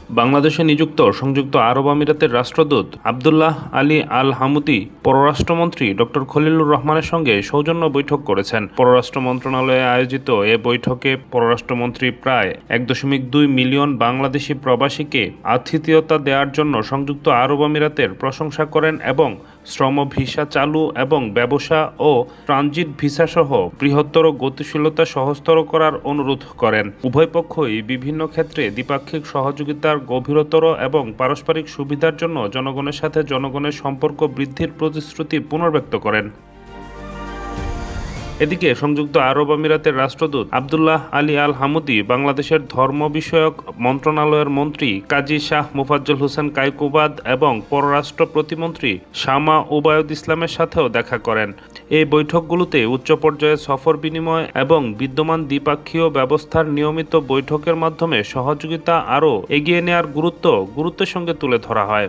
বাংলাদেশে নিযুক্ত সংযুক্ত আরব আমিরাতের রাষ্ট্রদূত আব্দুল্লাহ আলী আল হামুদি পররাষ্ট্রমন্ত্রী ডক্টর খলিলুর রহমানের সঙ্গে সৌজন্য বৈঠক করেছেন। পররাষ্ট্র মন্ত্রণালয়ে আয়োজিত এ বৈঠকে পররাষ্ট্রমন্ত্রী প্রায় 1.2 মিলিয়ন বাংলাদেশি প্রবাসীকে আতিথেয়তা দেওয়ার জন্য সংযুক্ত আরব আমিরাতের প্রশংসা করেন এবং শ্রম ভিসা চালু এবং ব্যবসা ও ট্রানজিট ভিসাসহ বৃহত্তর গতিশীলতা সহজতর করার অনুরোধ করেন। উভয় পক্ষই বিভিন্ন ক্ষেত্রে দ্বিপাক্ষিক সহযোগিতার গভীরতর এবং পারস্পরিক সুবিধার জন্য জনগণের সাথে জনগণের সম্পর্ক বৃদ্ধির প্রতিশ্রুতি পুনর্ব্যক্ত করেন। এদিকে সংযুক্ত আরব আমিরাতের রাষ্ট্রদূত আব্দুল্লাহ আলী আল হামুদি বাংলাদেশের ধর্ম বিষয়ক মন্ত্রণালয়ের মন্ত্রী কাজী শাহ মোফাজ্জল হোসেন কায়কুবাদ এবং পররাষ্ট্র প্রতিমন্ত্রী শামা ওবায়দ ইসলামের সাথেও দেখা করেন। এই বৈঠকগুলোতে উচ্চ পর্যায়ে সফর বিনিময় এবং বিদ্যমান দ্বিপাক্ষীয় ব্যবস্থার নিয়মিত বৈঠকের মাধ্যমে সহযোগিতা আরও এগিয়ে নেওয়ার গুরুত্বের সঙ্গে তুলে ধরা হয়।